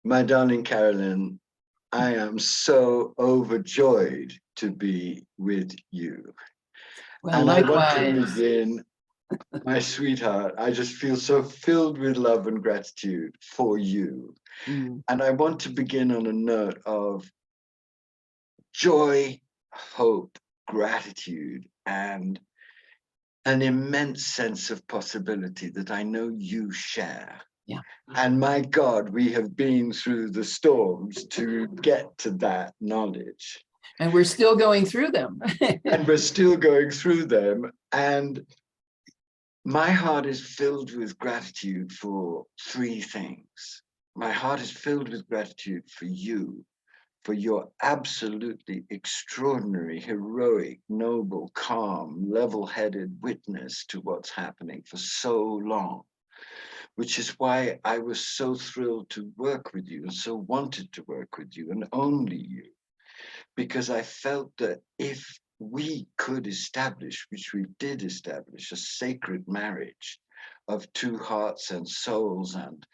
My darling Carolyn, I am so overjoyed to be with you. Well, And likewise. I want to begin, my sweetheart, I just feel so filled with love and gratitude for you. Mm. And I want to begin on a note of joy, hope, gratitude, and an immense sense of possibility that I know you share. Yeah. And my God, we have been through the storms to get to that knowledge. And we're still going through them. And we're still going through them. And my heart is filled with gratitude for three things. My heart is filled with gratitude for you, for your absolutely extraordinary, heroic, noble, calm, level-headed witness to what's happening for so long, which is why I was so thrilled to work with you and so wanted to work with you and only you, because I felt that if we could establish, which we did establish, a sacred marriage of two hearts and souls and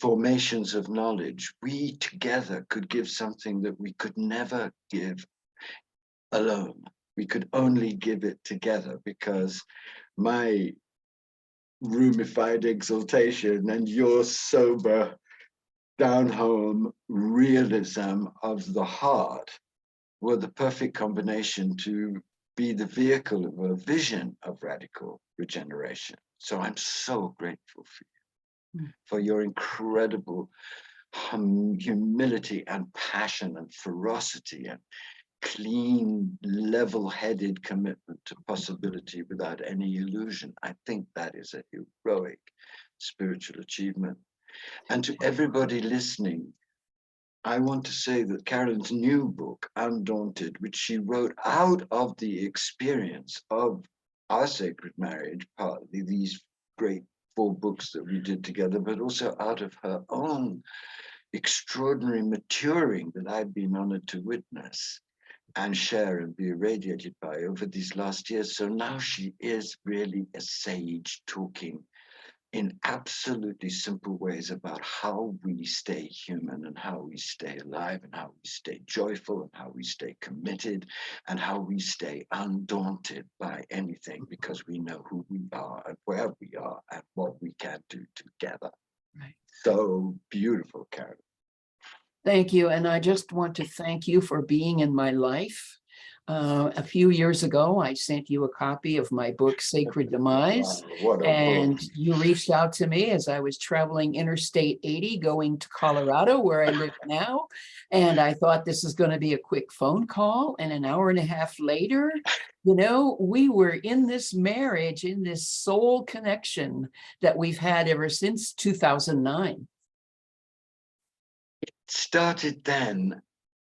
formations of knowledge, we together could give something that we could never give alone. We could only give it together, because my roomified exaltation and your sober, down-home realism of the heart were the perfect combination to be the vehicle of a vision of radical regeneration. So I'm so grateful for you, for your incredible humility and passion and ferocity and clean, level-headed commitment to possibility without any illusion. I think that is a heroic spiritual achievement. And to everybody listening, I want to say that Carolyn's new book, Undaunted, which she wrote out of the experience of our sacred marriage, partly these great 4 books that we did together, but also out of her own extraordinary maturing that I've been honored to witness and share and be irradiated by over these last years. So now she is really a sage talking in absolutely simple ways about how we stay human and how we stay alive and how we stay joyful and how we stay committed and how we stay undaunted by anything, because we know who we are and where we are and what we can do together. Right. So beautiful, Carolyn. Thank you. And I just want to thank you for being in my life. A few years ago, I sent you a copy of my book, Sacred Demise, and you reached out to me as I was traveling Interstate 80 going to Colorado, where I live now. And I thought this is going to be a quick phone call. And an hour and a half later, you know, we were in this marriage, in this soul connection that we've had ever since 2009. It started then,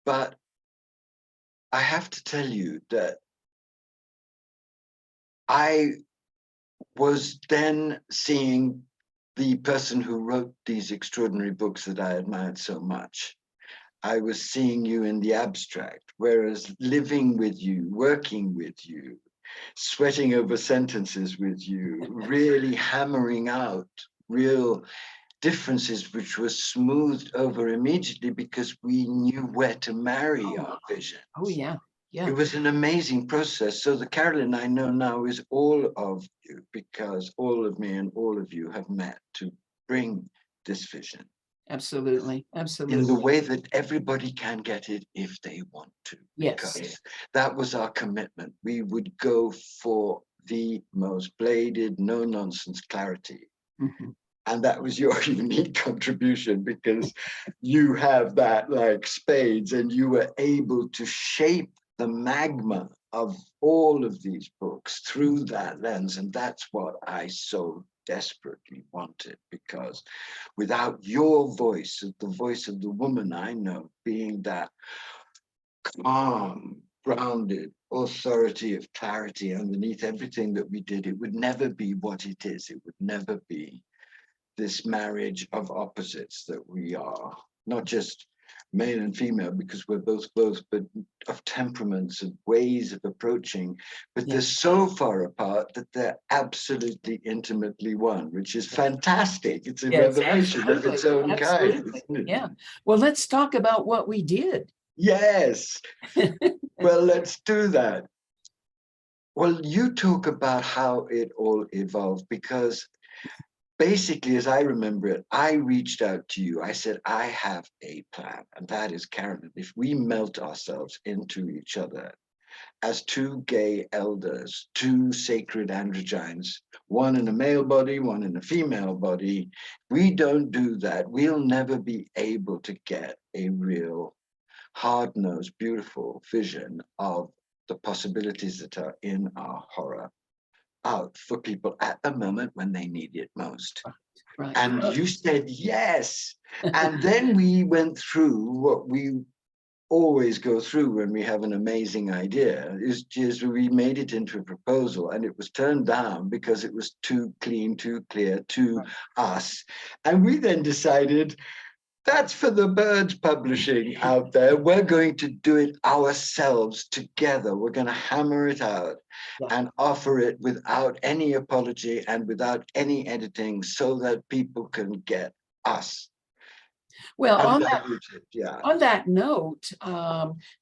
but I have to tell you that I was then seeing the person who wrote these extraordinary books that I admired so much. I was seeing you in the abstract, whereas living with you, working with you, sweating over sentences with you, really hammering out real differences which were smoothed over immediately because we knew where to marry our vision. Oh, yeah. Yeah. It was an amazing process. So the Carolyn I know now is all of you, because all of me and all of you have met to bring this vision. Absolutely. Absolutely. In the way that everybody can get it if they want to. Yes. Because that was our commitment. We would go for the most bladed, no-nonsense clarity. Mm-hmm. And that was your unique contribution, because you have that like spades and you were able to shape the magma of all of these books through that lens. And that's what I so desperately wanted, because without your voice, the voice of the woman I know, being that calm, grounded authority of clarity underneath everything that we did, it would never be what it is. It would never be this marriage of opposites that we are, not just male and female, because we're both, but of temperaments, of ways of approaching, but they're so far apart that they're absolutely intimately one, which is fantastic. It's a Yes, revelation of its absolutely, own kind, absolutely. isn't it? Yeah. Well, let's talk about what we did. Yes. Well, let's do that. Well, you talk about how it all evolved, because basically, as I remember it, I reached out to you. I said, I have a plan, and that is, Carolyn, if we melt ourselves into each other as two gay elders, two sacred androgynes, one in a male body, one in a female body, we don't do that, we'll never be able to get a real hard-nosed, beautiful vision of the possibilities that are in our horror out for people at the moment when they need it most. Right. And you said yes. And then we went through what we always go through when we have an amazing idea, is just we made it into a proposal, and it was turned down because it was too clean, too clear, too us. And we then decided, that's for the birds publishing out there. We're going to do it ourselves together. We're going to hammer it out and offer it without any apology and without any editing, so that people can get us. Well, And on that that, was it, yeah. on that note,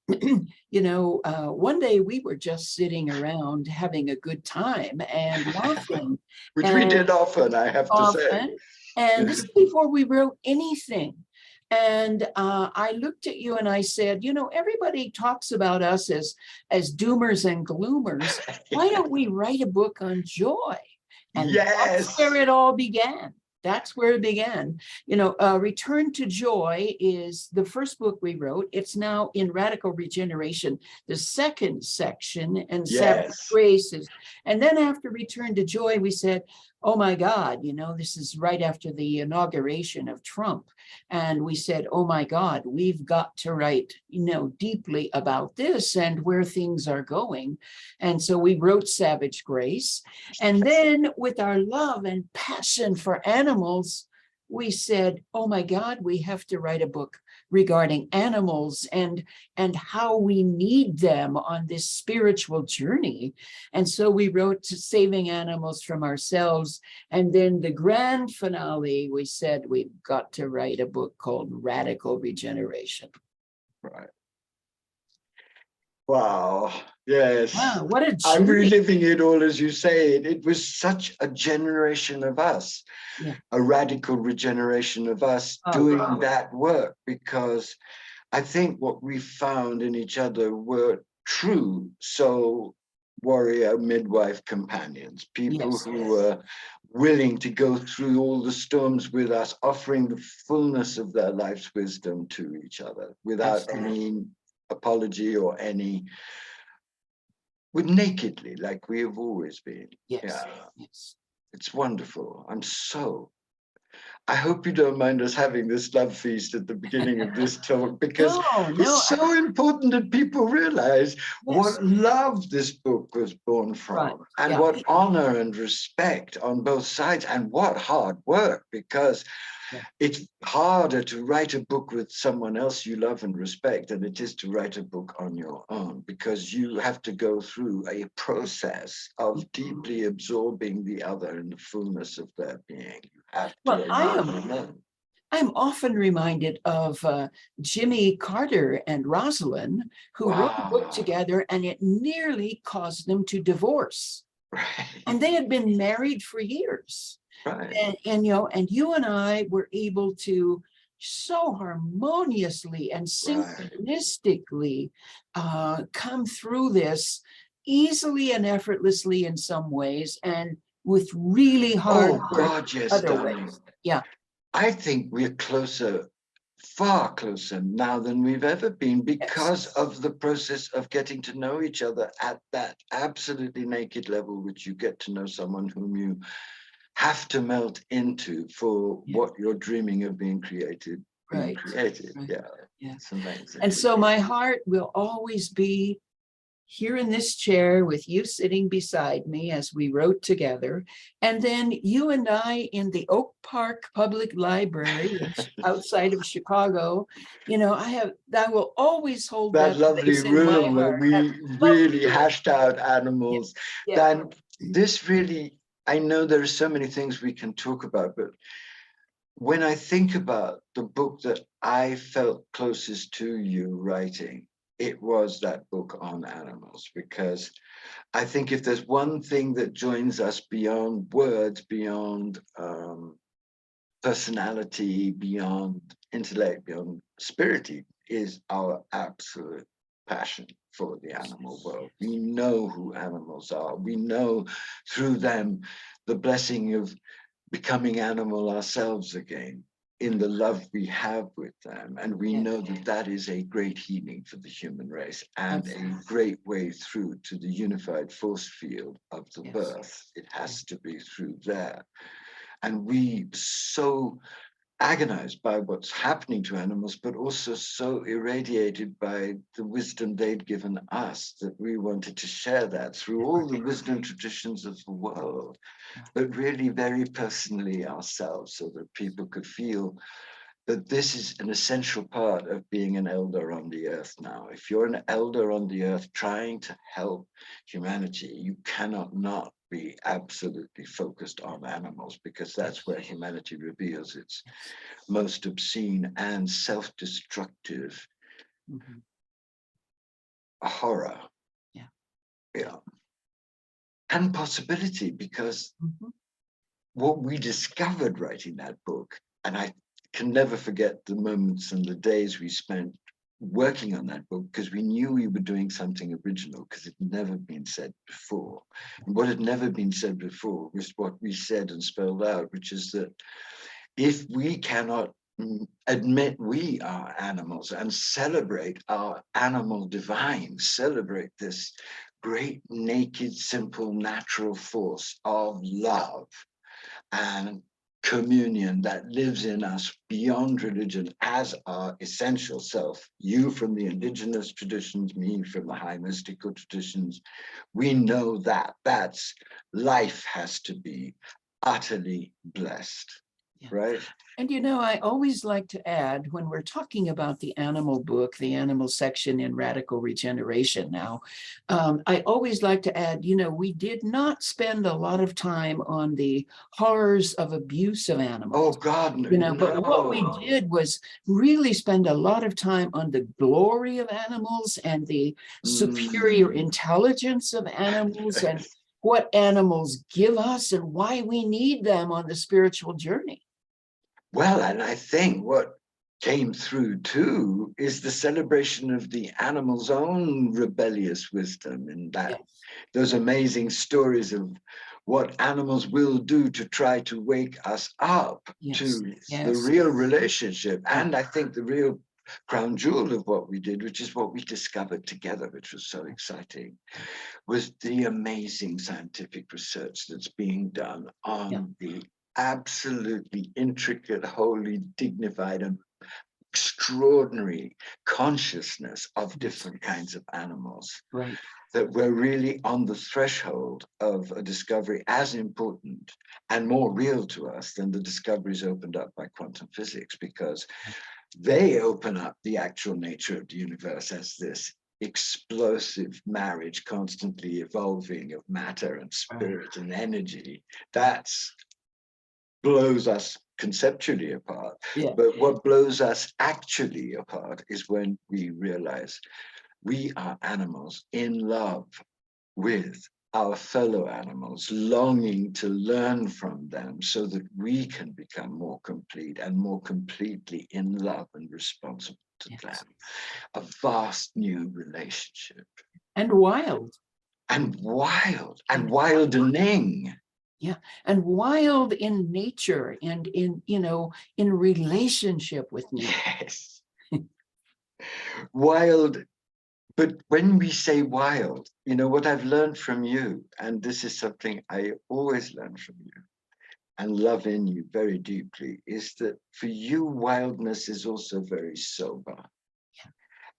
one day we were just sitting around having a good time and laughing. Which we and did often, I have to say. often, and this is before we wrote anything. And I looked at you and I said, everybody talks about us as doomers and gloomers. Why don't we write a book on joy? And that's Yes. where it all began. That's where it began. Return to Joy is the first book we wrote. It's now in Radical Regeneration, the second section, and Savage Yes. Graces. And then after Return to Joy, we said, oh my God, this is right after the inauguration of Trump. And we said, oh my God, we've got to write, deeply about this and where things are going. And so we wrote Savage Grace. And then with our love and passion for animals, we said, oh my God, we have to write a book regarding animals and how we need them on this spiritual journey. And so we wrote Saving Animals from Ourselves. And then the grand finale, we said, we've got to write a book called Radical Regeneration. Right. Wow. Yes. Wow, what a I'm journey. reliving it all as you say it. It was such a generation of us, a radical regeneration of us doing that work, because I think what we found in each other were true soul warrior midwife companions, people who were willing to go through all the storms with us, offering the fullness of their life's wisdom to each other without any apology or any, with nakedly, like we have always been. Yes. It's wonderful. I hope you don't mind us having this love feast at the beginning of this talk, because it's so important that people realize what love this book was born from, and what honor and respect on both sides, and what hard work, because it's harder to write a book with someone else you love and respect than it is to write a book on your own, because you have to go through a process of deeply absorbing the other in the fullness of their being. You have to. I'm often reminded of Jimmy Carter and Rosalind, who wrote a book together, and it nearly caused them to divorce. And they had been married for years. And you and I were able to so harmoniously and synchronistically come through this easily and effortlessly in some ways, and with really hard work other ways. I think we're closer, far closer now than we've ever been, because of the process of getting to know each other at that absolutely naked level, which you get to know someone whom you have to melt into for what you're dreaming of being created. It's amazing. And so my heart will always be here in this chair with you sitting beside me as we wrote together. And then you and I in the Oak Park Public Library outside of Chicago. You know, that will always hold That that lovely place in my room where heart. That we lovely really room. hashed out Yeah, animals. yeah. Then this really, I know there are so many things we can talk about, but when I think about the book that I felt closest to you writing, it was that book on animals, because I think if there's one thing that joins us beyond words, beyond personality, beyond intellect, beyond spirit, is our absolute passion for the animal world. We know who animals are. We know through them the blessing of becoming animal ourselves again in the love we have with them. And we know that that is a great healing for the human race and a great way through to the unified force field of the birth. It has to be through there. And we so agonized by what's happening to animals, but also so irradiated by the wisdom they'd given us that we wanted to share that through all the wisdom traditions of the world, but really very personally ourselves, so that people could feel that this is an essential part of being an elder on the earth now. If you're an elder on the earth trying to help humanity, you cannot not be absolutely focused on animals, because that's where humanity reveals its most obscene and self-destructive horror. Yeah. And possibility, because what we discovered writing that book, and I can never forget the moments and the days we spent working on that book, because we knew we were doing something original, because it had never been said before. And what had never been said before was what we said and spelled out, which is that if we cannot admit we are animals and celebrate our animal divine, celebrate this great, naked, simple, natural force of love and communion that lives in us beyond religion as our essential self, you from the indigenous traditions, me from the high mystical traditions, we know that that's life has to be utterly blessed, right? And you know, I always like to add, when we're talking about the animal book, the animal section in Radical Regeneration now, I always like to add, you know, we did not spend a lot of time on the horrors of abuse of animals. Oh God, no. You know, but what we did was really spend a lot of time on the glory of animals and the superior intelligence of animals and what animals give us and why we need them on the spiritual journey. Well, and I think what came through too is the celebration of the animal's own rebellious wisdom, in that those amazing stories of what animals will do to try to wake us up to the real relationship. And I think the real crown jewel of what we did, which is what we discovered together, which was so exciting, was the amazing scientific research that's being done on the absolutely intricate, wholly dignified and extraordinary consciousness of different kinds of animals. Right. That we're really on the threshold of a discovery as important and more real to us than the discoveries opened up by quantum physics, because they open up the actual nature of the universe as this explosive marriage, constantly evolving of matter and spirit and energy. That's blows us conceptually apart. But what blows us actually apart is when we realize we are animals in love with our fellow animals, longing to learn from them so that we can become more complete and more completely in love and responsible to them. A vast new relationship. And wild. And wild. And wildening. Yeah, and wild in nature and in, you know, in relationship with nature. Yes. Wild. But when we say wild, you know, what I've learned from you, and this is something I always learn from you and love in you very deeply, is that for you, wildness is also very sober.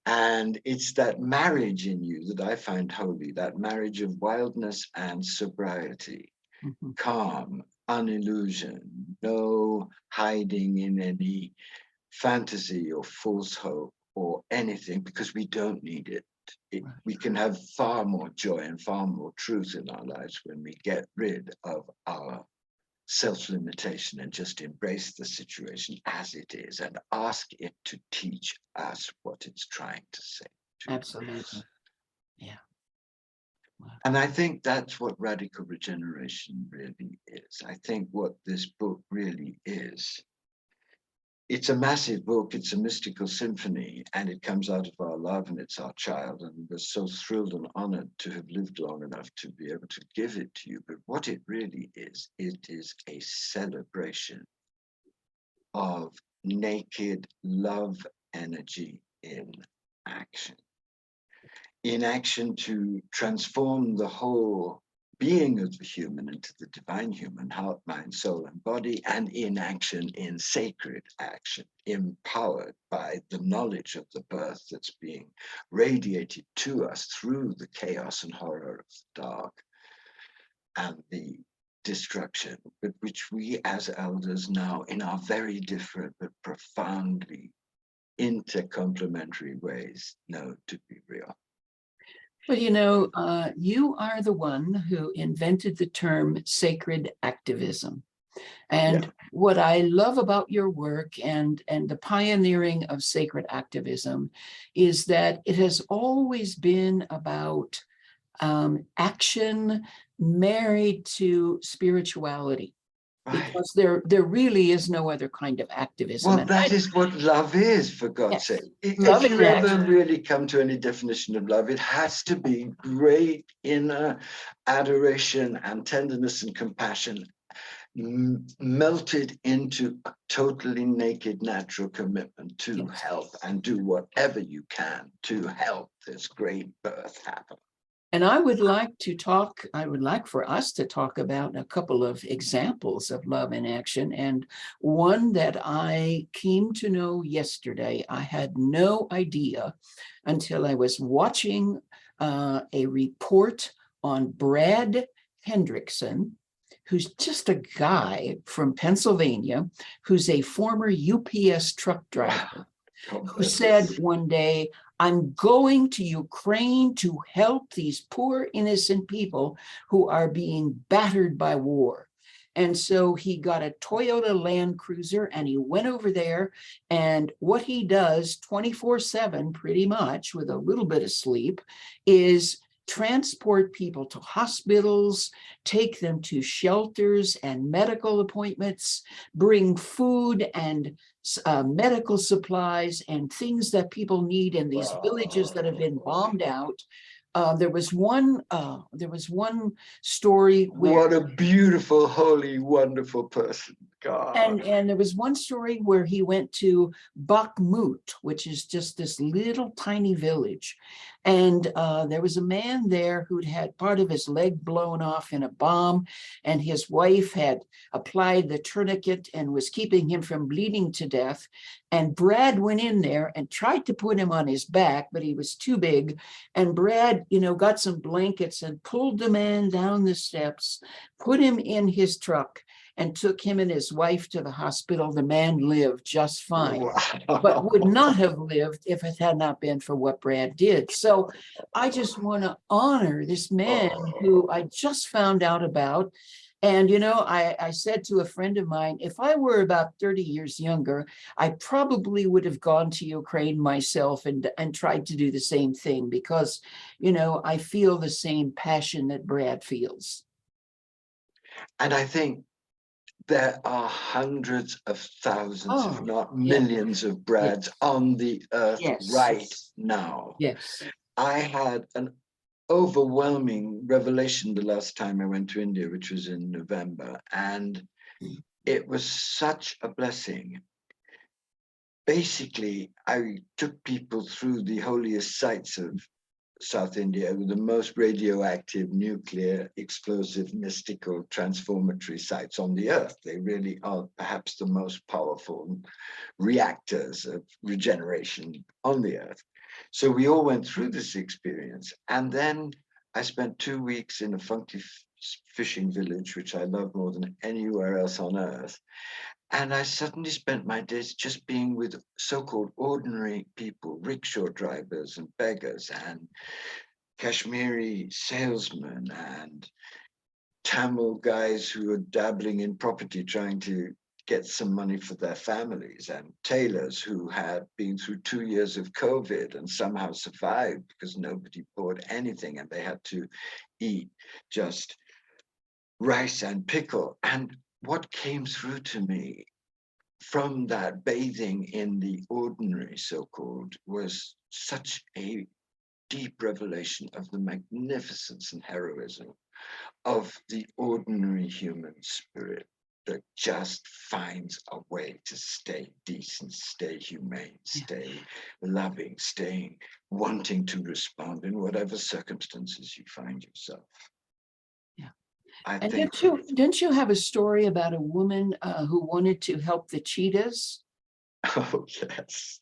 And it's that marriage in you that I find holy, that marriage of wildness and sobriety, calm, unillusion, no hiding in any fantasy or false hope or anything, because we don't need it. We can have far more joy and far more truth in our lives when we get rid of our self-limitation and just embrace the situation as it is and ask it to teach us what it's trying to say to Absolutely. us. Yeah. Wow. And I think that's what radical regeneration really is. I think what this book really is, it's a massive book, it's a mystical symphony, and it comes out of our love, and it's our child, and we're so thrilled and honored to have lived long enough to be able to give it to you. But what it really is, it is a celebration of naked love energy in action. In action to transform the whole being of the human into the divine human, heart, mind, soul, and body, and in action, in sacred action, empowered by the knowledge of the birth that's being radiated to us through the chaos and horror of the dark and the destruction, but which we as elders now, in our very different but profoundly intercomplementary ways, know to be real. Well, you know, you are the one who invented the term sacred activism. And what I love about your work and the pioneering of sacred activism is that it has always been about action married to spirituality. Because there really is no other kind of activism. Well, that is what love is, for God's sake. Love If you ever action. really come to any definition of love, it has to be great inner adoration and tenderness and compassion melted into a totally naked, natural commitment to help and do whatever you can to help this great birth happen. And I would like for us to talk about a couple of examples of love in action. And one that I came to know yesterday, I had no idea until I was watching a report on Brad Hendrickson, who's just a guy from Pennsylvania, who's a former UPS truck driver, who said one day, I'm going to Ukraine to help these poor innocent people who are being battered by war. And so he got a Toyota Land Cruiser and he went over there, and what he does 24/7 pretty much with a little bit of sleep is transport people to hospitals, take them to shelters and medical appointments, bring food and medical supplies and things that people need in these villages that have been bombed out. There was one story where— what a beautiful, holy, wonderful person. God. And there was one story where he went to Bakhmut, which is just this little tiny village. And there was a man there who'd had part of his leg blown off in a bomb, and his wife had applied the tourniquet and was keeping him from bleeding to death. And Brad went in there and tried to put him on his back, but he was too big. And Brad, got some blankets and pulled the man down the steps, put him in his truck, and took him and his wife to the hospital. The man lived just fine, but would not have lived if it had not been for what Brad did. So I just want to honor this man who I just found out about. And, I said to a friend of mine, if I were about 30 years younger, I probably would have gone to Ukraine myself and tried to do the same thing, because, I feel the same passion that Brad feels. And I think there are hundreds of thousands, if not millions, of Brads on the earth right now. Yes. I had an overwhelming revelation the last time I went to India, which was in November, and it was such a blessing. Basically, I took people through the holiest sites of South India, with the most radioactive, nuclear, explosive, mystical, transformatory sites on the earth. They really are perhaps the most powerful reactors of regeneration on the earth. So we all went through this experience. And then I spent 2 weeks in a funky fishing village, which I love more than anywhere else on earth. And I suddenly spent my days just being with so-called ordinary people, rickshaw drivers and beggars and Kashmiri salesmen and Tamil guys who are dabbling in property, trying to get some money for their families, and tailors who had been through 2 years of COVID and somehow survived because nobody bought anything and they had to eat just rice and pickle. And what came through to me from that bathing in the ordinary, so-called, was such a deep revelation of the magnificence and heroism of the ordinary human spirit that just finds a way to stay decent, stay humane, stay loving, staying wanting to respond in whatever circumstances you find yourself. And didn't you have a story about a woman who wanted to help the cheetahs? Oh, yes.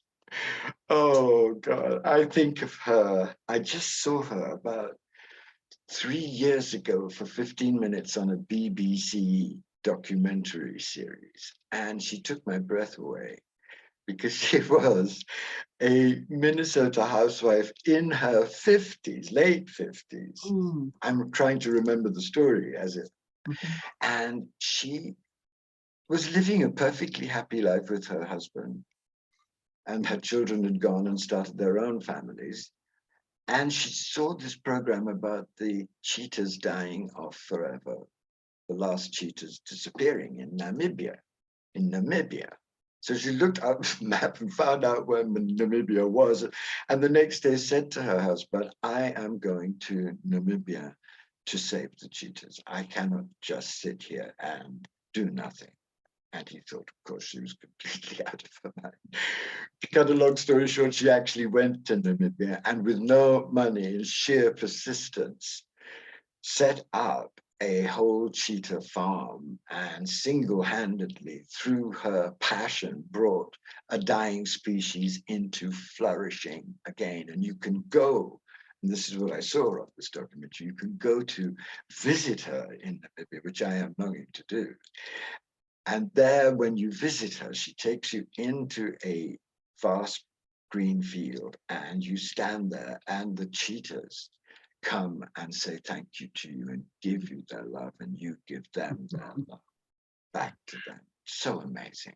Oh, God. I think of her. I just saw her about 3 years ago for 15 minutes on a BBC documentary series. And she took my breath away because she was a Minnesota housewife in her 50s, late 50s. I'm trying to remember the story as it. And she was living a perfectly happy life with her husband, and her children had gone and started their own families. And she saw this program about the cheetahs dying off forever, the last cheetahs disappearing in Namibia. So she looked up the map and found out where Namibia was. And the next day said to her husband, I am going to Namibia to save the cheetahs. I cannot just sit here and do nothing. And he thought, of course, she was completely out of her mind. To cut a long story short, she actually went to Namibia and with no money and sheer persistence, set up a whole cheetah farm and single-handedly, through her passion, brought a dying species into flourishing again. And you can go, and this is what I saw of this documentary, you can go to visit her in Namibia, which I am longing to do. And there, when you visit her, she takes you into a vast green field and you stand there and the cheetahs come and say thank you to you and give you their love and you give them their love back to them. So amazing.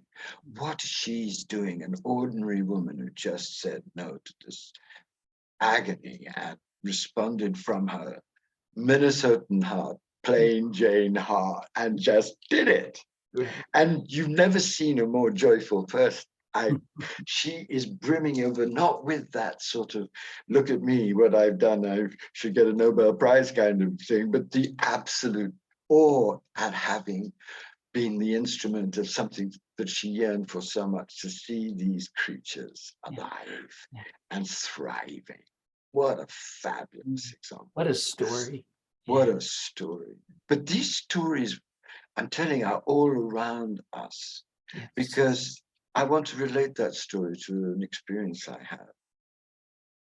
What she's doing, an ordinary woman who just said no to this agony and responded from her Minnesotan heart, plain Jane heart, and just did it. And you've never seen a more joyful person. She is brimming over, not with that sort of, look at me, what I've done, I should get a Nobel Prize kind of thing, but the absolute awe at having been the instrument of something that she yearned for so much, to see these creatures alive and thriving. What a fabulous example. What a story. What a story. But these stories, I'm telling you, are all around us, because I want to relate that story to an experience I had.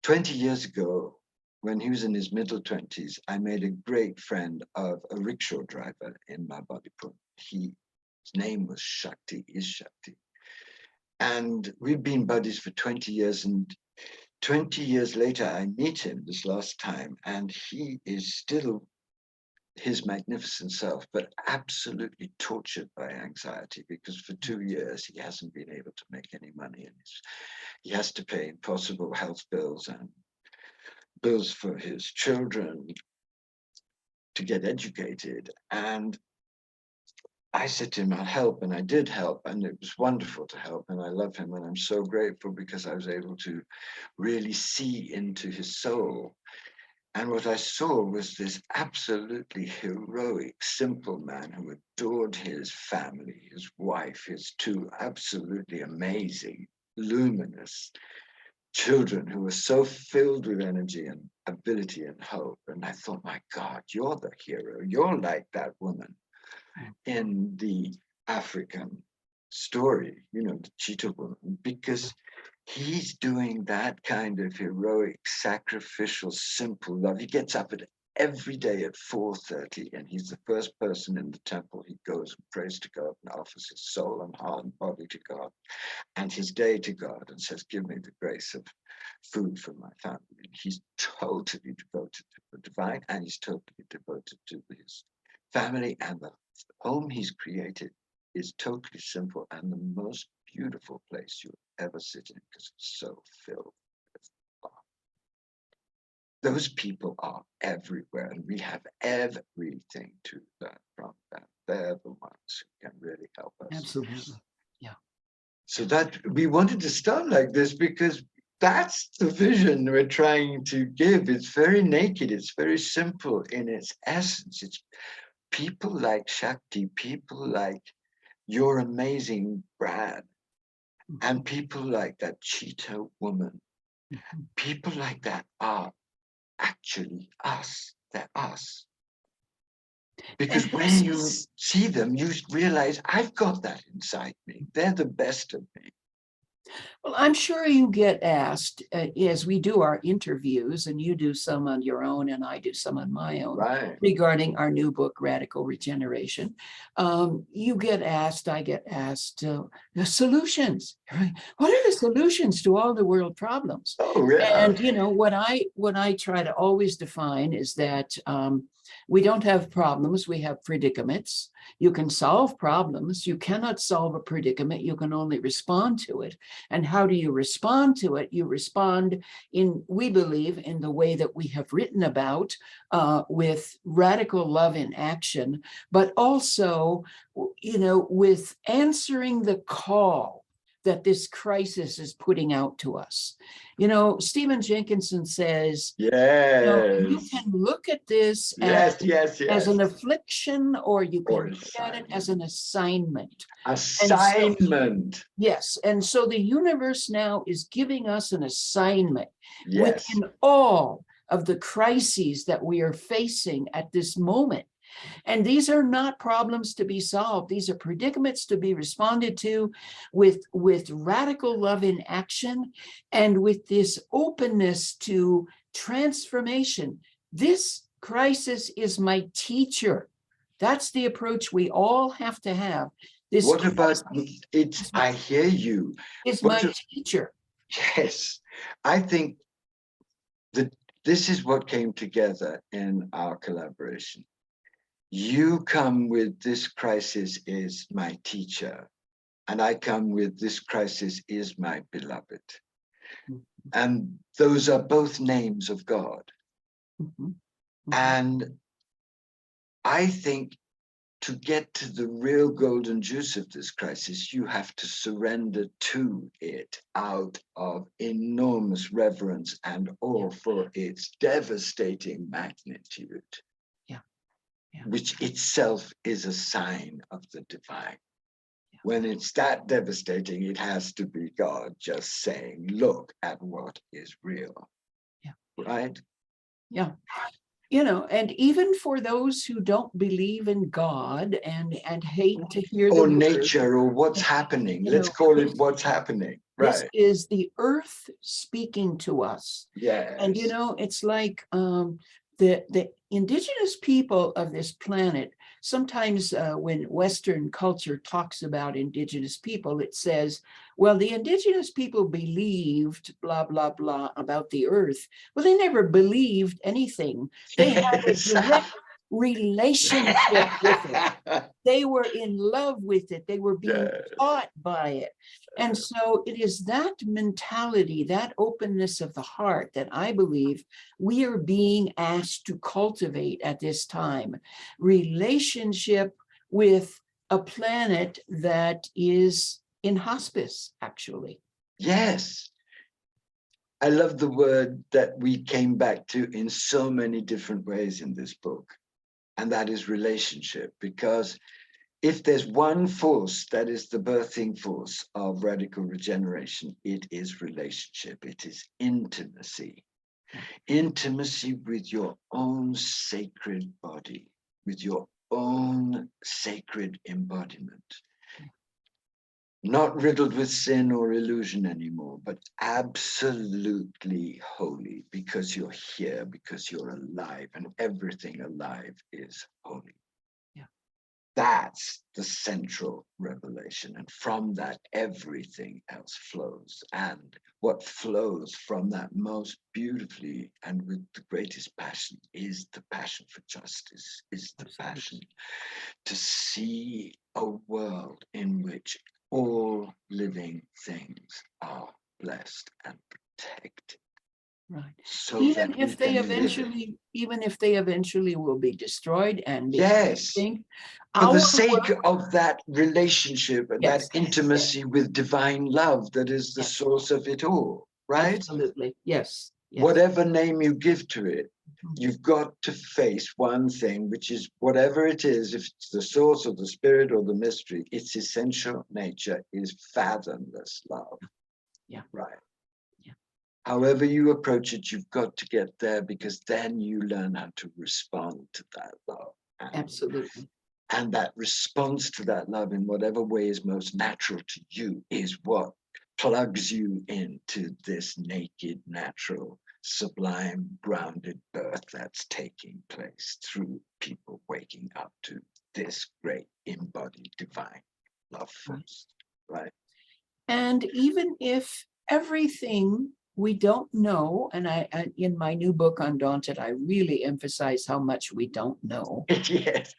20 years ago, when he was in his middle 20s, I made a great friend of a rickshaw driver in Mahabalipuram. His name was Shakti, is Shakti. And we've been buddies for 20 years, and 20 years later, I meet him this last time, and he is still his magnificent self, but absolutely tortured by anxiety, because for 2 years he hasn't been able to make any money, and he has to pay impossible health bills and bills for his children to get educated. And I said to him, I'll help, and I did help, and it was wonderful to help, and I love him, and I'm so grateful because I was able to really see into his soul. And what I saw was this absolutely heroic, simple man who adored his family, his wife, his two absolutely amazing, luminous children who were so filled with energy and ability and hope. And I thought, my God, you're the hero. You're like that woman in the African story, you know, the cheetah woman, because he's doing that kind of heroic, sacrificial, simple love. He gets up every day at 4:30, and he's the first person in the temple. He goes and prays to God and offers his soul and heart and body to God and his day to God and says, give me the grace of food for my family. And he's totally devoted to the divine, and he's totally devoted to his family, and the home he's created is totally simple and the most beautiful place you'll ever sit in because it's so filled with love. Those people are everywhere, and we have everything to learn from them. They're the ones who can really help us. Absolutely. Yeah. So that we wanted to start like this because that's the vision we're trying to give. It's very naked. It's very simple in its essence. It's people like Shakti, people like your amazing Brad, and people like that cheetah woman. People like that are actually us. They're us. Because when you see them, you realize I've got that inside me. They're the best of me. Well, I'm sure you get asked as we do our interviews, and you do some on your own and I do some on my own, regarding our new book, Radical Regeneration. You get asked, I get asked, the solutions, right? What are the solutions to all the world problems? Oh, yeah. And, you know, what I try to always define is that we don't have problems, we have predicaments. You can solve problems. You cannot solve a predicament. You can only respond to it. And how do you respond to it? You respond in, we believe, in the way that we have written about, with radical love in action, but also, you know, with answering the call that this crisis is putting out to us. You know, Stephen Jenkinson says, yes, you know, you can look at this as an affliction, or you can look at it as an assignment. Assignment. So, yes. And so the universe now is giving us an assignment within all of the crises that we are facing at this moment. And these are not problems to be solved. These are predicaments to be responded to with radical love in action and with this openness to transformation. This crisis is my teacher. That's the approach we all have to have. This what about it? I hear you. It's my teacher. Yes, I think that this is what came together in our collaboration. You come with this crisis is my teacher, and I come with this crisis is my beloved. And those are both names of God. And I think to get to the real golden juice of this crisis, you have to surrender to it out of enormous reverence and awe for its devastating magnitude. Which itself is a sign of the divine. When it's that devastating, it has to be God just saying, look at what is real. Right? Yeah. You know, and even for those who don't believe in God and hate to hear the word, nature or what's happening, let's call it what's happening. Right. This is the earth speaking to us. Yes. And you know, it's like the indigenous people of this planet, sometimes when Western culture talks about indigenous people, it says, well, the indigenous people believed blah, blah, blah about the earth. Well, they never believed anything. They had a direct relationship with it. They were in love with it. They were being taught by it. And so it is that mentality, that openness of the heart that I believe we are being asked to cultivate at this time. Relationship with a planet that is in hospice, actually. Yes. I love the word that we came back to in so many different ways in this book, and that is relationship, because if there's one force that is the birthing force of radical regeneration, it is relationship, it is intimacy. Intimacy with your own sacred body, with your own sacred embodiment. Not riddled with sin or illusion anymore, but absolutely holy, because you're here, because you're alive, and everything alive is holy. That's the central revelation. And from that, everything else flows. And what flows from that most beautifully and with the greatest passion is the passion for justice, is the passion to see a world in which all living things are blessed and protected. Right. So Even that if we they can live eventually will be destroyed and be yes, extinct, for the our sake work, of that relationship and that yes, intimacy with divine love that is the yes, source of it all, right? absolutely, yes, yes. Whatever name you give to it, Mhm. you've got to face one thing, which is whatever it is, if it's the source or the spirit or the mystery, its essential nature is fathomless love. Yeah. Right. Yeah. However you approach it, you've got to get there, because then you learn how to respond to that love. Absolutely. And that response to that love in whatever way is most natural to you is what plugs you into this naked, natural, sublime, grounded birth that's taking place through people waking up to this great embodied divine love force, right? And even if everything we don't know, and I in my new book Undaunted, I really emphasize how much we don't know, Yes.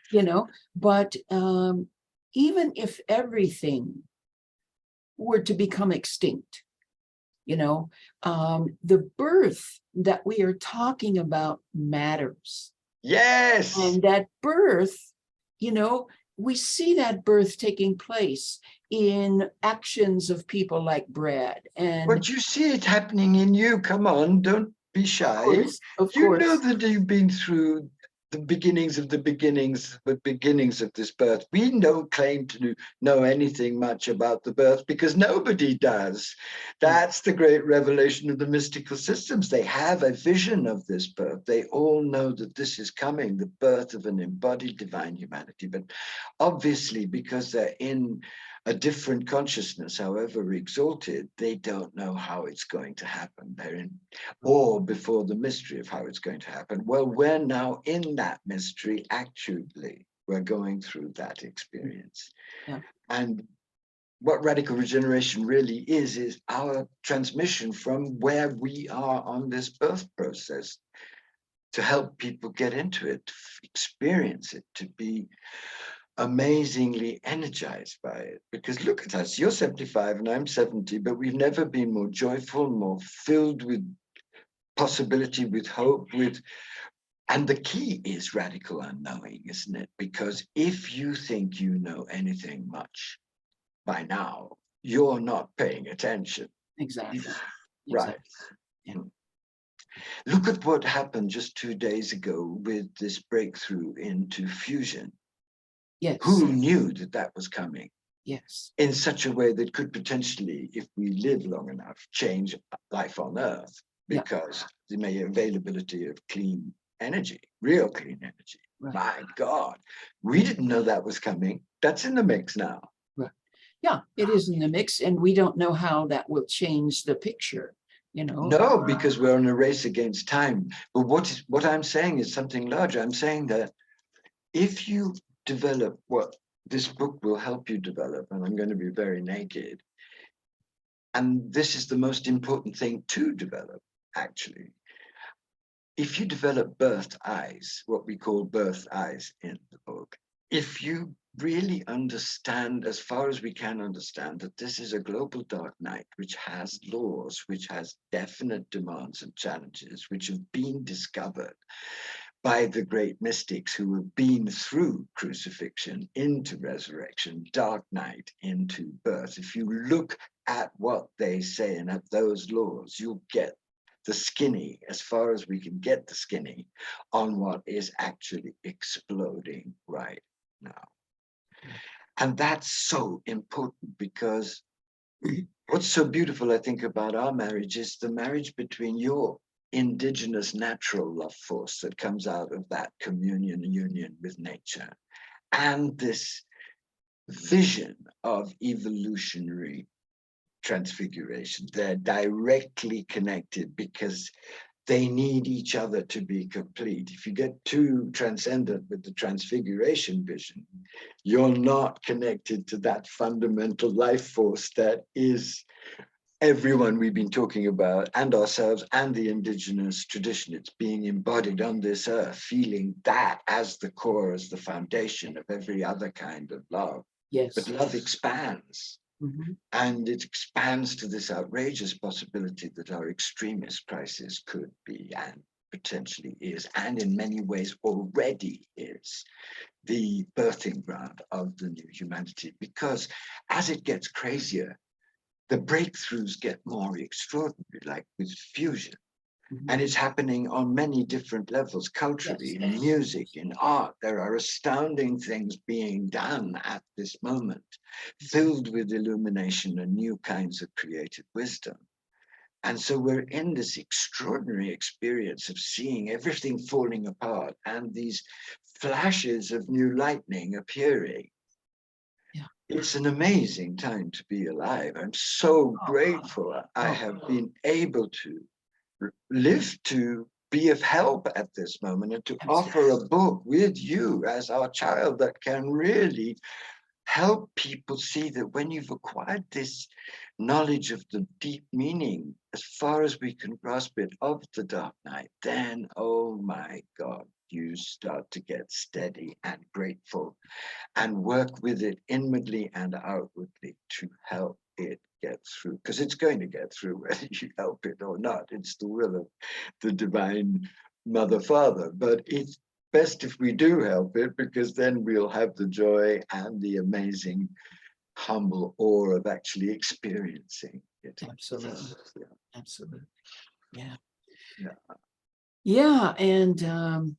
but even if everything were to become extinct, the birth that we are talking about matters. Yes. And that birth, we see that birth taking place in actions of people like Brad. But you see it happening in you. Come on, don't be shy. Of You know course. that you've been through the beginnings of the beginnings of this birth. We don't claim to know anything much about the birth, because nobody does. That's the great revelation of the mystical systems. They have a vision of this birth. They all know that this is coming, the birth of an embodied divine humanity. But obviously, because they're in a different consciousness, however exalted, they don't know how it's going to happen. They're in awe before the mystery of how it's going to happen. Well, we're now in that mystery, actually. We're going through that experience. Yeah. And what radical regeneration really is our transmission from where we are on this birth process, to help people get into it, to experience it, to be amazingly energized by it. Because look at us, you're 75 and I'm 70, but we've never been more joyful, more filled with possibility, with hope, and the key is radical unknowing, isn't it? Because if you think you know anything much by now, you're not paying attention. Exactly. Right. Yeah. Look at what happened just 2 days ago with this breakthrough into fusion. Yes. Who knew that that was coming? Yes. In such a way that could potentially, if we live long enough, change life on Earth, because the availability of clean energy, real clean energy. Right. My God, we didn't know that was coming. That's in the mix now. Right. Yeah, it is in the mix, and we don't know how that will change the picture. No, because we're in a race against time. But what I'm saying is something larger. I'm saying that if you develop what this book will help you develop, and I'm going to be very naked, and this is the most important thing to develop, actually. If you develop birth eyes, what we call birth eyes in the book, if you really understand, as far as we can understand, that this is a global dark night, which has laws, which has definite demands and challenges, which have been discovered by the great mystics who have been through crucifixion into resurrection, dark night into birth. If you look at what they say and at those laws, you'll get the skinny, as far as we can get the skinny, on what is actually exploding right now. And that's so important, because what's so beautiful, I think, about our marriage is the marriage between your indigenous natural love force that comes out of that communion, union with nature, and this vision of evolutionary transfiguration. They're directly connected because they need each other to be complete. If you get too transcendent with the transfiguration vision, you're not connected to that fundamental life force that is everyone we've been talking about, and ourselves, and the indigenous tradition. It's being embodied on this earth, feeling that as the core, as the foundation of every other kind of love. Yes. But love expands. Mm-hmm. And it expands to this outrageous possibility that our extremist crisis could be, and potentially is, and in many ways already is, the birthing ground of the new humanity. Because as it gets crazier, the breakthroughs get more extraordinary, like with fusion. Mm-hmm. And it's happening on many different levels, culturally, in music, in art. There are astounding things being done at this moment, filled with illumination and new kinds of creative wisdom. And so we're in this extraordinary experience of seeing everything falling apart and these flashes of new lightning appearing. Yeah. It's an amazing time to be alive. I'm so grateful I have been able to live to be of help at this moment, and to offer a book with you as our child that can really help people see that when you've acquired this knowledge of the deep meaning, as far as we can grasp it, of the dark night, then, oh my God, you start to get steady and grateful and work with it inwardly and outwardly to help it get through, because it's going to get through whether you help it or not. It's the will of the divine mother father, but it's best if we do help it, because then we'll have the joy and the amazing humble awe of actually experiencing it. Absolutely. Absolutely. Yeah. Yeah. Yeah. And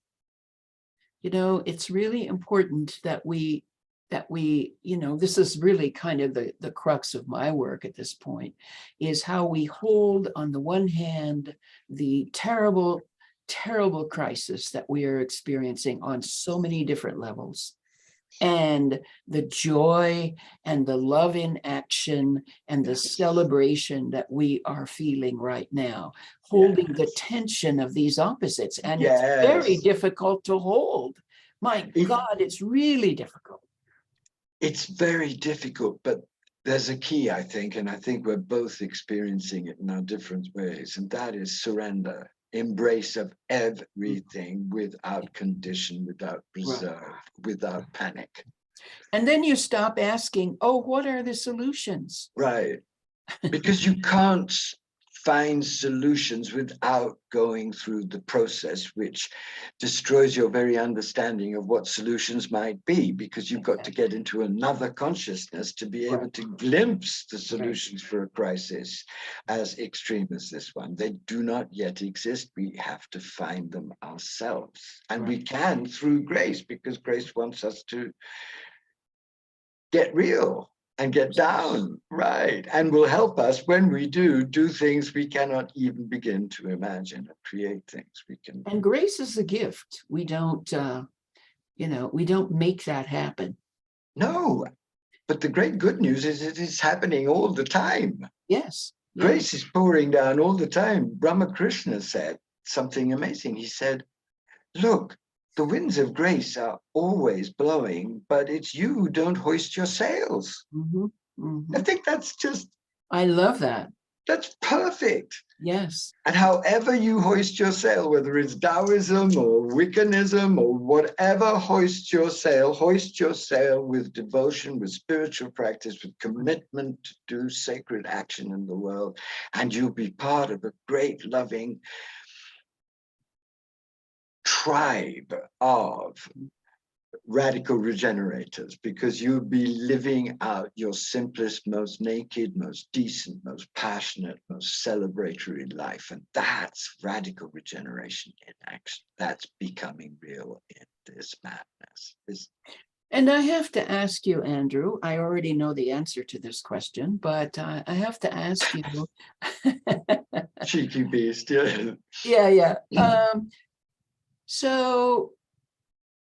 it's really important that we, this is really kind of the crux of my work at this point, is how we hold, on the one hand, the terrible, terrible crisis that we are experiencing on so many different levels, and the joy and the love in action and the celebration that we are feeling right now, holding the tension of these opposites. And it's very difficult to hold. My God, it's really difficult. It's very difficult, but there's a key, I think, and I think we're both experiencing it in our different ways, and that is surrender, embrace of everything without condition, without reserve, without panic. And then you stop asking, oh, what are the solutions? Right. Because you can't find solutions without going through the process, which destroys your very understanding of what solutions might be, because you've got to get into another consciousness to be able to glimpse the solutions for a crisis as extreme as this one. They do not yet exist. We have to find them ourselves. And we can through grace, because grace wants us to get real and get down, right? And will help us when we do things we cannot even begin to imagine, and create things we can. And grace is a gift. We don't, we don't make that happen. No, but the great good news is it is happening all the time. Yes. Grace is pouring down all the time. Ramakrishna said something amazing. He said, look, the winds of grace are always blowing, but it's you who don't hoist your sails. Mm-hmm. Mm-hmm. I think that's just... I love that. That's perfect. Yes. And however you hoist your sail, whether it's Taoism or Wiccanism or whatever, hoist your sail with devotion, with spiritual practice, with commitment to do sacred action in the world, and you'll be part of a great, loving tribe of radical regenerators, because you'll be living out your simplest, most naked, most decent, most passionate, most celebratory life. And that's radical regeneration in action. That's becoming real in this madness. And I have to ask you, Andrew, I already know the answer to this question, but I have to ask you. Cheeky beast, yeah. Yeah. So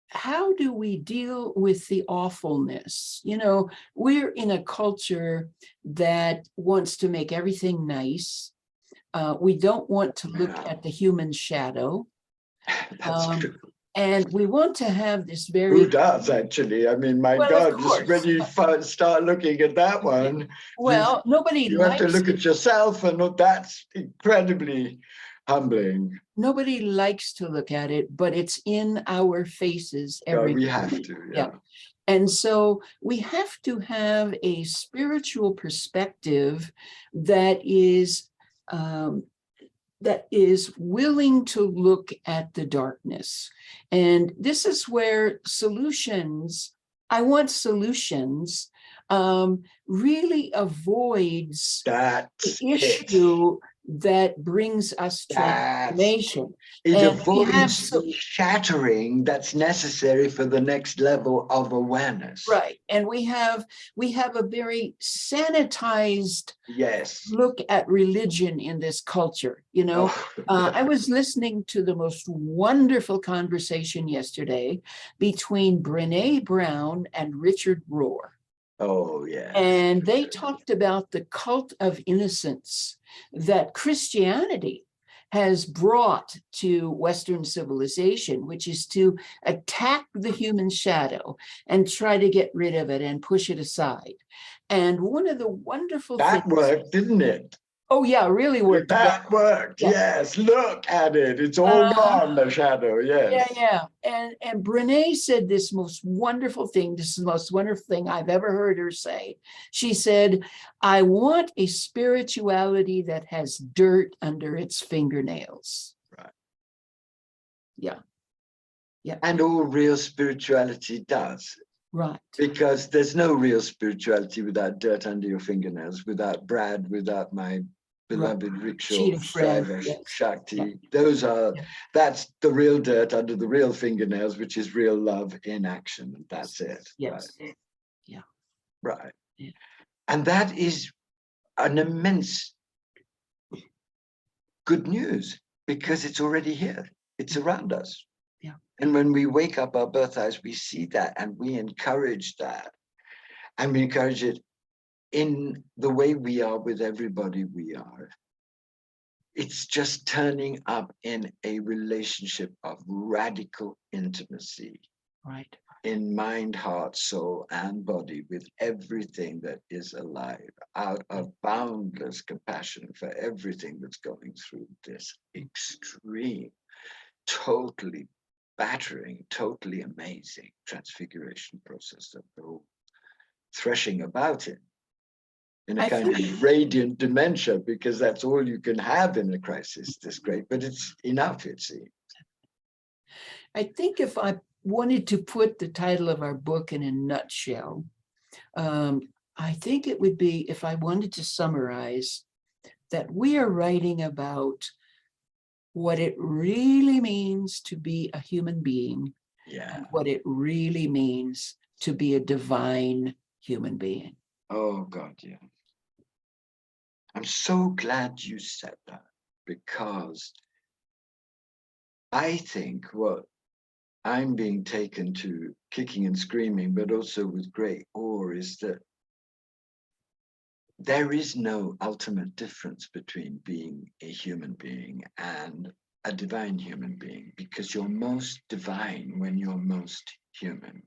how do we deal with the awfulness? You know, we're in a culture that wants to make everything nice. We don't want to look at the human shadow. That's true. And we want to have this very... Who does, actually? I mean, my Well, God, of just course. when you first start looking at that one, well, nobody you have to likes look at yourself, and that's incredibly humbling. nobody likes to look at it, but it's in our faces every We have to, yeah. And so we have to have a spiritual perspective that is willing to look at the darkness. And this is where solutions, I want solutions, really avoids That's the issue that brings us transformation. It And avoids the shattering that's necessary for the next level of awareness. Right. And we have a very sanitized look at religion in this culture. You know, I was listening to the most wonderful conversation yesterday between Brene Brown and Richard Rohr. Oh, yeah. And they talked about the cult of innocence that Christianity has brought to Western civilization, which is to attack the human shadow and try to get rid of it and push it aside. And one of the wonderful things... That worked, didn't it? Oh, yeah, really worked. That worked, yes. Look at it. It's all gone, the shadow, yes. Yeah. And Brene said this most wonderful thing. This is the most wonderful thing I've ever heard her say. She said, I want a spirituality that has dirt under its fingernails. Right. Yeah. And all real spirituality does. Right. Because there's no real spirituality without dirt under your fingernails, without Brad, without my beloved rickshaw driver, Shakti. That's the real dirt under the real fingernails, which is real love in action. That's it. Yes. Right. Yeah. Right. Yeah. And that is an immense good news, because it's already here. It's around us. Yeah. And when we wake up our birth eyes, we see that, and we encourage that. And we encourage it in the way we are with everybody we are. It's just turning up in a relationship of radical intimacy. Right. In mind, heart, soul, and body, with everything that is alive, out of boundless compassion for everything that's going through this extreme, totally battering, totally amazing transfiguration process that we're all threshing about in a kind of radiant dementia, because that's all you can have in a crisis this great, but it's enough, it seems. I think if I wanted to put the title of our book in a nutshell, I think it would be, if I wanted to summarize, that we are writing about what it really means to be a human being, and what it really means to be a divine human being. Oh, God, yeah. I'm so glad you said that, because I think what I'm being taken to, kicking and screaming, but also with great awe, is that there is no ultimate difference between being a human being and a divine human being, because you're most divine when you're most human.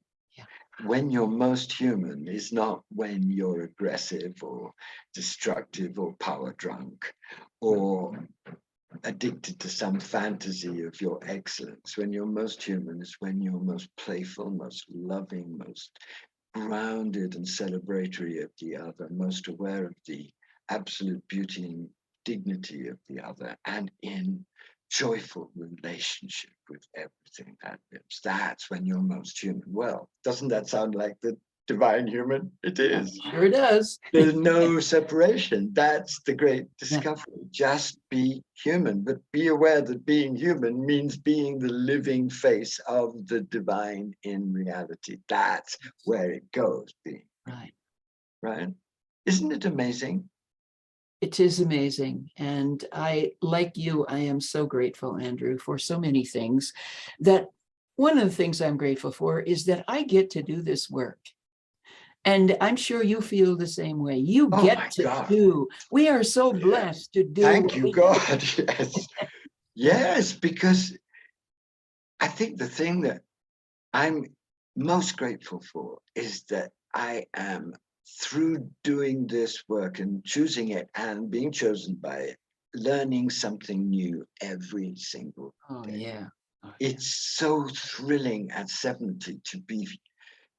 When you're most human is not when you're aggressive or destructive or power drunk or addicted to some fantasy of your excellence. When you're most human is when you're most playful, most loving, most grounded and celebratory of the other, most aware of the absolute beauty and dignity of the other, and in joyful relationship with everything that lives. That's when you're most human. Well, doesn't that sound like the divine human? It is. Sure does. There's no separation. That's the great discovery. Just be human, but be aware that being human means being the living face of the divine in reality. That's where it goes. Right? Isn't it amazing? It is amazing. And like you, I am so grateful, Andrew, for so many things. That one of the things I'm grateful for is that I get to do this work. And I'm sure you feel the same way. You get to do. We are so blessed to do. Thank you, God. Yes. Yes, because I think the thing that I'm most grateful for is that I am, through doing this work and choosing it and being chosen by it, learning something new every single day. Yeah. It's so thrilling at 70 to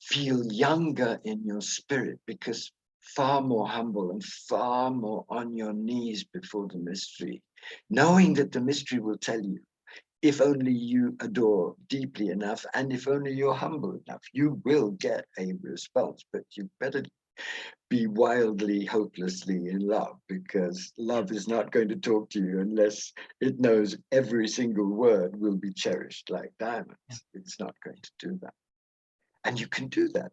feel younger in your spirit, because far more humble and far more on your knees before the mystery, knowing that the mystery will tell you, if only you adore deeply enough, and if only you're humble enough, you will get a response. But you better be wildly, hopelessly in love, because love is not going to talk to you unless it knows every single word will be cherished like diamonds. It's not going to do that. And you can do that.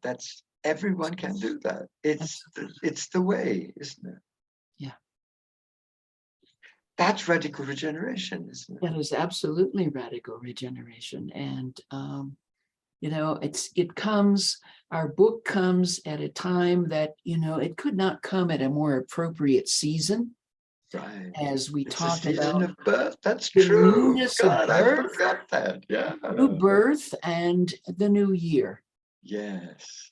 Everyone can do that. It's the way, isn't it? Yeah. That's radical regeneration, isn't it? That is absolutely radical regeneration. And our book comes at a time that, it could not come at a more appropriate season. Right. As we It's talk the season about of birth. That's the true. newness God, of birth, I forgot that. Yeah. new birth and the new year. Yes.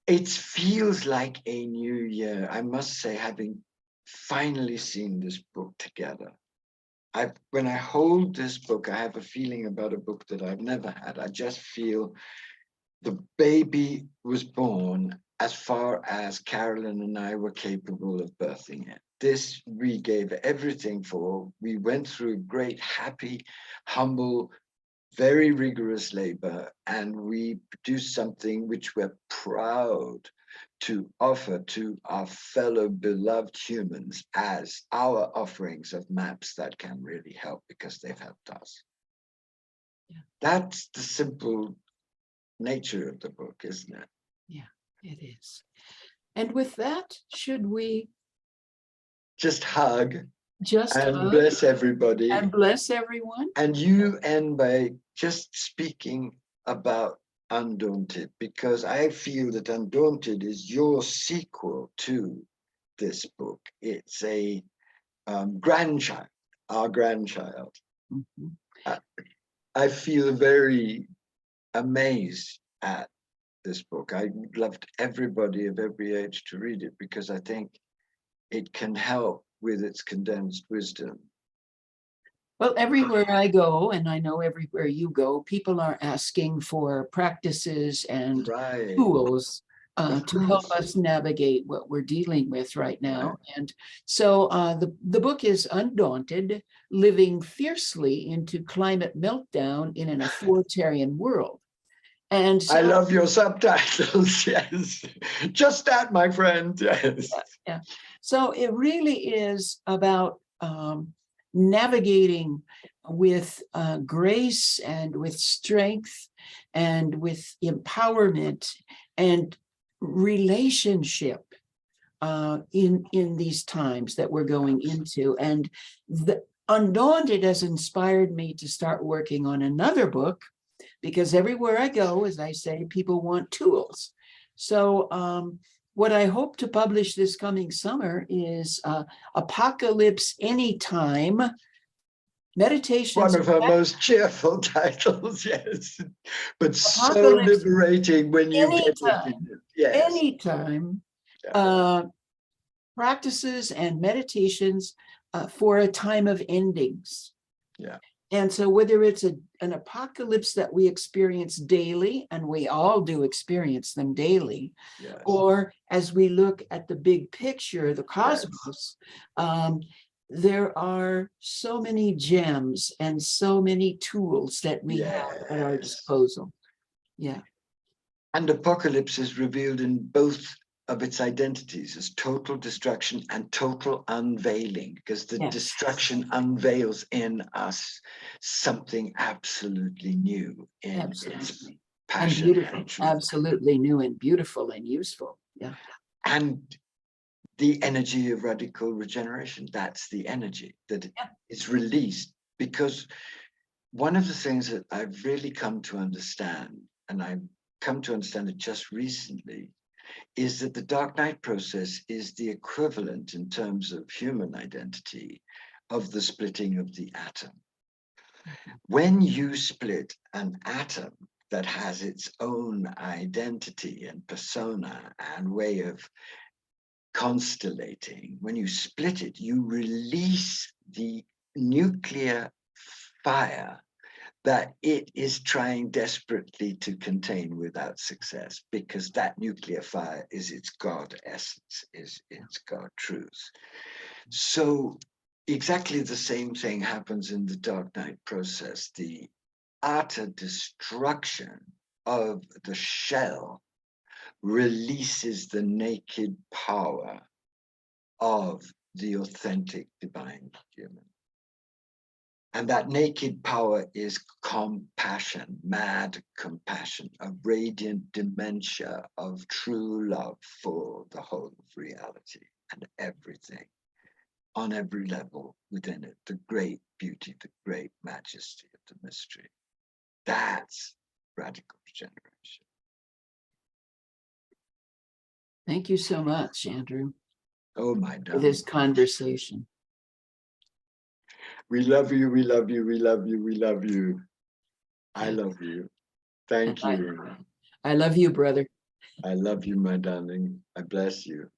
It feels like a new year. I must say, having finally seen this book together, when I hold this book, I have a feeling about a book that I've never had. I just feel the baby was born as far as Carolyn and I were capable of birthing it. This we gave everything for. We went through great, happy, humble, very rigorous labor, and we produced something which we're proud to offer to our fellow beloved humans as our offerings of maps that can really help, because they've helped us. Yeah. That's the simple nature of the book, isn't it? Yeah, it is. And with that, should we just hug and hug bless everybody? And bless everyone. And you end by just speaking about Undaunted, because I feel that Undaunted is your sequel to this book. It's a grandchild, our grandchild. Mm-hmm. I feel very amazed at this book. I loved everybody of every age to read it, because I think it can help with its condensed wisdom. Well, everywhere I go, and I know everywhere you go, people are asking for practices and tools to help us navigate what we're dealing with right now. And so the book is Undaunted, Living Fiercely into Climate Meltdown in an Authoritarian World. And so, I love your subtitles. Yes, just that, my friend. Yes. Yeah. So it really is about navigating with grace and with strength and with empowerment and relationship in these times that we're going into. And the Undaunted has inspired me to start working on another book, because everywhere I go, as I say, people want tools. So what I hope to publish this coming summer is Apocalypse Anytime, Meditations. One of her most cheerful titles, yes. But so liberating when you get it. Yes. Anytime. Practices and meditations for a time of endings. Yeah. And so whether it's an apocalypse that we experience daily, and we all do experience them daily, yes, or as we look at the big picture, the cosmos, yes, there are so many gems and so many tools that we, yes, have at our disposal. Yeah. And apocalypse is revealed in both of its identities as total destruction and total unveiling, because the destruction unveils in us something absolutely new in its passion and beautiful, and truth. absolutely new and beautiful and useful. Yeah. And the energy of radical regeneration, that's the energy that is released. Because one of the things that I've really come to understand, and I've come to understand it just recently, is that the dark night process is the equivalent in terms of human identity of the splitting of the atom. When you split an atom that has its own identity and persona and way of constellating, when you split it, you release the nuclear fire that it is trying desperately to contain without success, because that nuclear fire is its God essence, is its God truth. So exactly the same thing happens in the dark night process. The utter destruction of the shell releases the naked power of the authentic divine human. And that naked power is compassion, mad compassion, a radiant dementia of true love for the whole of reality and everything on every level within it, the great beauty, the great majesty of the mystery. That's radical regeneration. Thank you so much, Andrew, Oh, my for darling. this conversation. We love you, we love you, we love you, we love you. I love you. Thank you. I love you, brother. I love you, my darling. I bless you.